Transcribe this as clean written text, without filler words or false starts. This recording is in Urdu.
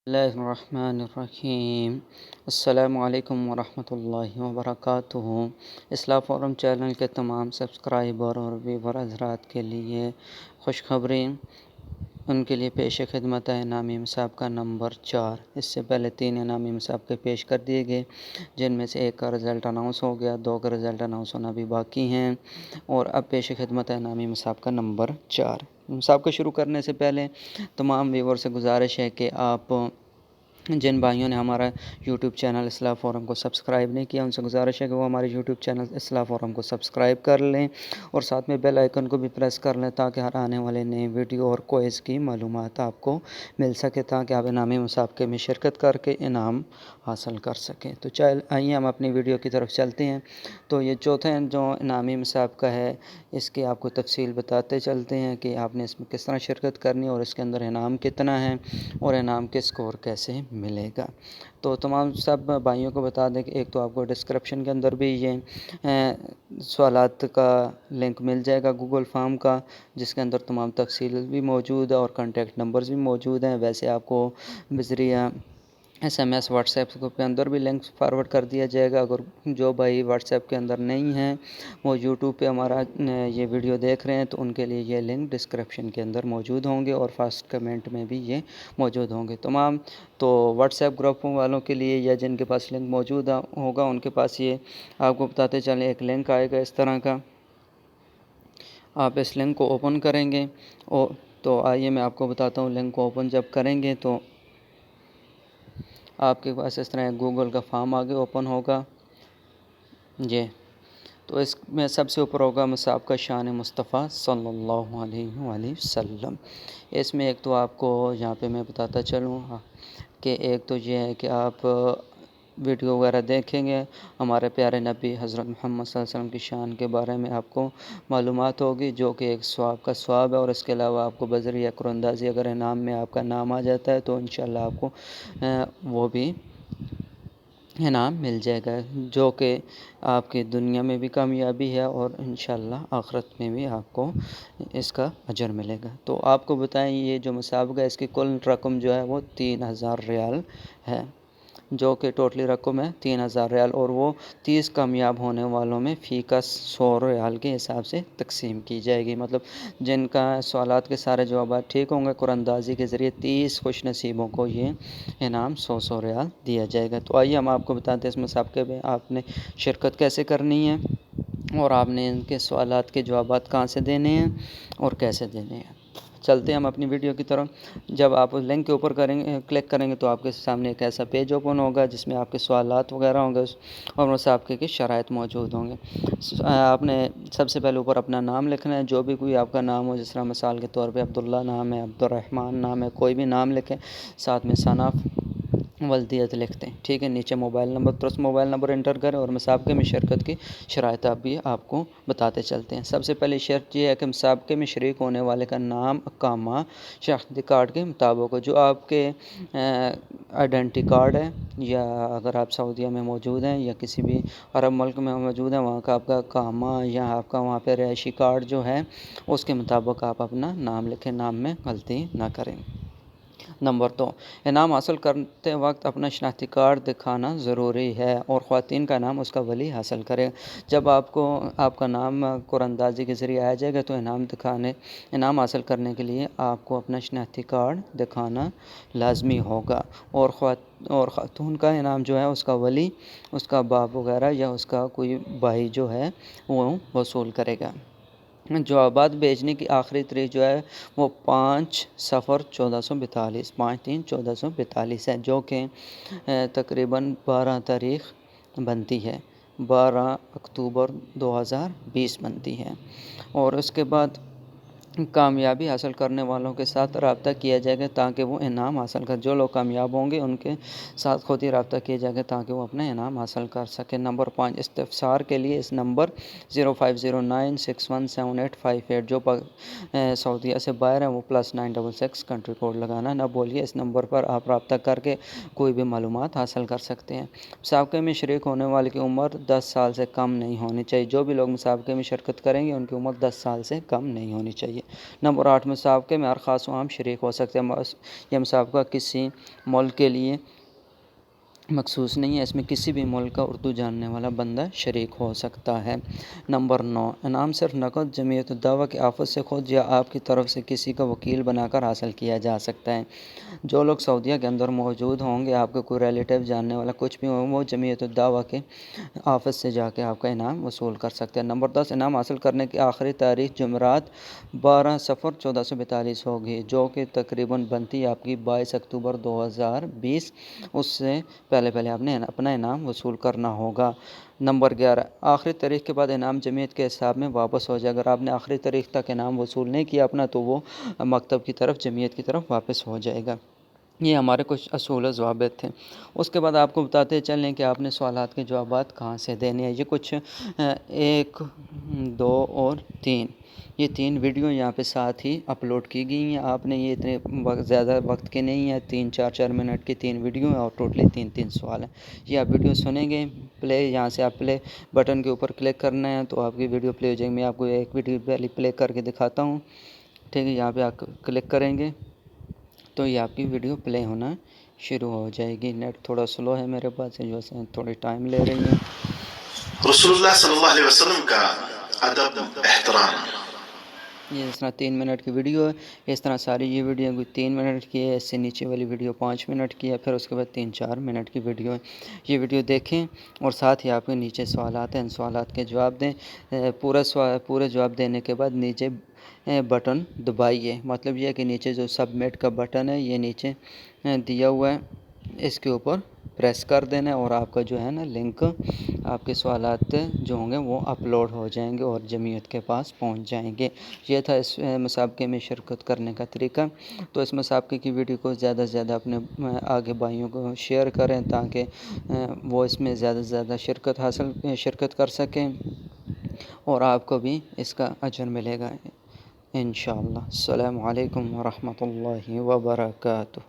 اللہ الرحمن الرحیم۔ السلام علیکم ورحمۃ اللہ وبرکاتہ۔ اصلاح فورم چینل کے تمام سبسکرائبر اور ویور حضرات کے لیے خوشخبری، ان کے لیے پیش خدمت ہے انعامی مسابقہ نمبر 4۔ اس سے پہلے 3 انعامی مسابقے پیش کر دیے گئے، جن میں سے ایک کا رزلٹ اناؤنس ہو گیا، 2 کا رزلٹ اناؤنس ہونا بھی باقی ہیں، اور اب پیش خدمت ہے انعامی مسابقہ نمبر 4۔ مسابقہ شروع کرنے سے پہلے تمام ویور سے گزارش ہے کہ آپ جن بھائیوں نے ہمارا یوٹیوب چینل اصلاح فورم کو سبسکرائب نہیں کیا، ان سے گزارش ہے کہ وہ ہمارے یوٹیوب چینل اصلاح فورم کو سبسکرائب کر لیں اور ساتھ میں بیل آئیکن کو بھی پریس کر لیں، تاکہ ہر آنے والے نئے ویڈیو اور کوئز کی معلومات آپ کو مل سکے، تاکہ آپ انعامی مسابقے میں شرکت کر کے انعام حاصل کر سکیں۔ تو آئیے ہم اپنی ویڈیو کی طرف چلتے ہیں۔ تو یہ چوتھا جو انعامی مسابقہ ہے، اس کی آپ کو تفصیل بتاتے چلتے ہیں کہ آپ نے اس میں کس طرح شرکت کرنی ہے اور اس کے اندر انعام کتنا ہے اور انعام کے اسکور کیسے ملے گا۔ تو تمام سب بھائیوں کو بتا دیں کہ ایک تو آپ کو ڈسکرپشن کے اندر بھی یہ سوالات کا لنک مل جائے گا گوگل فارم کا، جس کے اندر تمام تفصیل بھی موجود ہے اور کانٹیکٹ نمبرز بھی موجود ہیں۔ ویسے آپ کو بذریعہ SMS واٹس ایپ کے اندر بھی لنک فارورڈ کر دیا جائے گا۔ اگر جو بھائی واٹس ایپ کے اندر نہیں ہیں، وہ یوٹیوب پہ ہمارا یہ ویڈیو دیکھ رہے ہیں، تو ان کے لیے یہ لنک ڈسکرپشن کے اندر موجود ہوں گے اور فرسٹ کمنٹ میں بھی یہ موجود ہوں گے تمام۔ تو واٹس ایپ گروپوں والوں کے لیے یا جن کے پاس لنک موجود ہوگا، ان کے پاس یہ آپ کو بتاتے چلیں ایک لنک آئے گا اس طرح کا، آپ اس لنک کو اوپن کریں گے۔ تو آئیے میں آپ کو بتاتا ہوں، لنک کو اوپن جب کریں گے تو آپ کے پاس اس طرح گوگل کا فارم آگے اوپن ہوگا جی۔ تو اس میں سب سے اوپر ہوگا مسابقہ شان مصطفیٰ صلی اللہ علیہ وآلہ وسلم۔ اس میں ایک تو آپ کو یہاں پہ میں بتاتا چلوں کہ ایک تو یہ ہے کہ آپ ویڈیو وغیرہ دیکھیں گے، ہمارے پیارے نبی حضرت محمد صلی اللہ علیہ وسلم کی شان کے بارے میں آپ کو معلومات ہوگی، جو کہ ایک ثواب کا ثواب ہے، اور اس کے علاوہ آپ کو بذریعہ قراندازی اگر انعام میں آپ کا نام آ جاتا ہے تو انشاءاللہ آپ کو وہ بھی انعام مل جائے گا، جو کہ آپ کی دنیا میں بھی کامیابی ہے اور انشاءاللہ آخرت میں بھی آپ کو اس کا اجر ملے گا۔ تو آپ کو بتائیں، یہ جو مسابقہ ہے، اس کی کل رقم جو ہے وہ 3000 ریال ہے، جو کہ ٹوٹلی رقم ہے 3000 ریال، اور وہ 30 کامیاب ہونے والوں میں فی کا 100 ریال کے حساب سے تقسیم کی جائے گی۔ مطلب جن کا سوالات کے سارے جوابات ٹھیک ہوں گے، قرآن اندازی کے ذریعے 30 خوش نصیبوں کو یہ انعام 100 ریال دیا جائے گا۔ تو آئیے ہم آپ کو بتاتے ہیں اس مسابقے میں آپ نے شرکت کیسے کرنی ہے اور آپ نے ان کے سوالات کے جوابات کہاں سے دینے ہیں اور کیسے دینے ہیں۔ چلتے ہیں ہم اپنی ویڈیو کی طرف۔ جب آپ اس لنک کے اوپر کلک کریں گے تو آپ کے سامنے ایک ایسا پیج اوپن ہوگا جس میں آپ کے سوالات وغیرہ ہوں گے اور مسابقے کے شرائط موجود ہوں گے۔ آپ نے سب سے پہلے اوپر اپنا نام لکھنا ہے، جو بھی کوئی آپ کا نام ہو، جس طرح مثال کے طور پہ عبداللہ نام ہے، عبدالرحمن نام ہے، کوئی بھی نام لکھیں، ساتھ میں ثناء ولدیت لکھتے ہیں، ٹھیک ہے۔ نیچے موبائل نمبر، درست موبائل نمبر انٹر کریں اور مسابقے میں شرکت کی شرائط بھی آپ کو بتاتے چلتے ہیں۔ سب سے پہلے شرط یہ ہے کہ مسابقے میں شریک ہونے والے کا نام اقامہ شناختی کارڈ کے مطابق ہو، جو آپ کے آئیڈینٹی کارڈ ہے، یا اگر آپ سعودیہ میں موجود ہیں یا کسی بھی عرب ملک میں موجود ہیں، وہاں کا آپ کا اقامہ یا آپ کا وہاں پہ رہائشی کارڈ جو ہے، اس کے مطابق آپ اپنا نام لکھیں، نام میں غلطی نہ کریں۔ نمبر 2، انعام حاصل کرتے وقت اپنا شناختی کارڈ دکھانا ضروری ہے، اور خواتین کا نام اس کا ولی حاصل کرے۔ جب آپ کا نام قرآن اندازی کے ذریعے آ جائے گا تو انعام حاصل کرنے کے لیے آپ کو اپنا شناختی کارڈ دکھانا لازمی ہوگا، اور خاتون کا انعام جو ہے اس کا ولی، اس کا باپ وغیرہ یا اس کا کوئی بھائی جو ہے وہ وصول کرے گا۔ جوابات بھیجنے کی آخری تاریخ جو ہے وہ 5/0/1442 5/3/1442 ہے، جو کہ تقریباً 12 تاریخ بنتی ہے، 12 اکتوبر 2020 بنتی ہے۔ اور اس کے بعد کامیابی حاصل کرنے والوں کے ساتھ رابطہ کیا جائے گا تاکہ وہ انعام حاصل کر، جو لوگ کامیاب ہوں گے ان کے ساتھ خود ہی رابطہ کیا جائے گا تاکہ وہ اپنا انعام حاصل کر سکیں۔ نمبر 5، استفسار کے لیے اس نمبر 0509617858، جو سعودیہ سے باہر ہیں وہ +966 کنٹری کوڈ لگانا نہ بھولیے۔ اس نمبر پر آپ رابطہ کر کے کوئی بھی معلومات حاصل کر سکتے ہیں۔ مسابقے میں شریک ہونے والے کی عمر 10 سال سے کم نہیں ہونی چاہیے، جو بھی لوگ مسابقے میں شرکت کریں گے ان کی عمر 10 سال سے کم نہیں ہونی چاہیے۔ نمبر 8 مسابقے میں ہر خاص و عام شریک ہو سکتے ہیں۔ یہ مسابقہ کسی ملک کے لیے مخصوص نہیں ہے، اس میں کسی بھی ملک کا اردو جاننے والا بندہ شریک ہو سکتا ہے۔ نمبر 9 انعام صرف نقد جمعیت الدعوہ کے آفس سے خود یا آپ کی طرف سے کسی کا وکیل بنا کر حاصل کیا جا سکتا ہے۔ جو لوگ سعودیہ کے اندر موجود ہوں گے، آپ کا کوئی ریلیٹیو جاننے والا کچھ بھی ہو، وہ جمعیت الدعوہ کے آفس سے جا کے آپ کا انعام وصول کر سکتے ہیں۔ نمبر 10 انعام حاصل کرنے کی آخری تاریخ جمعرات 12 صفر 1442 ہوگی، جو کہ تقریباً بنتی ہے آپ کی 22 اکتوبر 2020۔ اس سے پہلے آپ نے اپنا انعام وصول کرنا ہوگا۔ نمبر 11 آخری تاریخ کے بعد انعام جمعیت کے حساب میں واپس ہو جائے۔ اگر آپ نے آخری تاریخ تک انعام وصول نہیں کیا اپنا، تو وہ مکتب کی طرف، جمعیت کی طرف واپس ہو جائے گا۔ یہ ہمارے کچھ اصول و ضوابط تھے۔ اس کے بعد آپ کو بتاتے چلیں کہ آپ نے سوالات کے جوابات کہاں سے دینے ہیں۔ یہ کچھ 1 2 اور 3 یہ 3 ویڈیو یہاں پہ ساتھ ہی اپلوڈ کی گئی ہیں۔ آپ نے یہ اتنے زیادہ وقت کے نہیں ہیں، 3-4 منٹ کی 3 ویڈیو ہیں اور ٹوٹلی 3 سوال ہیں۔ یہ آپ ویڈیو سنیں گے، پلے یہاں سے آپ پلے بٹن کے اوپر کلک کرنا ہے تو آپ کی ویڈیو پلے ہو جائے گی۔ میں آپ کو ایک ویڈیو پہلے پلے کر کے دکھاتا ہوں، ٹھیک ہے؟ یہاں پہ آپ کلک کریں گے تو یہ آپ کی ویڈیو پلے ہونا شروع ہو جائے گی۔ نیٹ تھوڑا سلو ہے میرے پاس، جو سے تھوڑی ٹائم لے رہی ہے۔ رسول اللہ صلی اللہ علیہ وسلم کا ادب، احترام۔ یہ اس طرح 3 منٹ کی ویڈیو ہے، اس طرح ساری یہ ویڈیو کوئی 3 منٹ کی ہے، اس سے نیچے والی ویڈیو 5 منٹ کی ہے، پھر اس کے بعد 3-4 منٹ کی ویڈیو ہے۔ یہ ویڈیو دیکھیں اور ساتھ ہی آپ کے نیچے سوالات ہیں، ان سوالات کے جواب دیں۔ پورے جواب دینے کے بعد نیچے بٹن دبائیے، مطلب یہ ہے کہ نیچے جو سبمٹ کا بٹن ہے یہ نیچے دیا ہوا ہے، اس کے اوپر پریس کر دینا اور آپ کا جو ہے نا لنک، آپ کے سوالات جو ہوں گے وہ اپلوڈ ہو جائیں گے اور جمعیت کے پاس پہنچ جائیں گے۔ یہ تھا اس مسابقے میں شرکت کرنے کا طریقہ۔ تو اس مسابقے کی ویڈیو کو زیادہ سے زیادہ اپنے آگے بھائیوں کو شیئر کریں تاکہ وہ اس میں زیادہ سے زیادہ شرکت کر سکیں اور آپ کو بھی اس کا اجر ملے گا انشاءاللہ۔ السلام علیکم ورحمۃ اللہ وبرکاتہ۔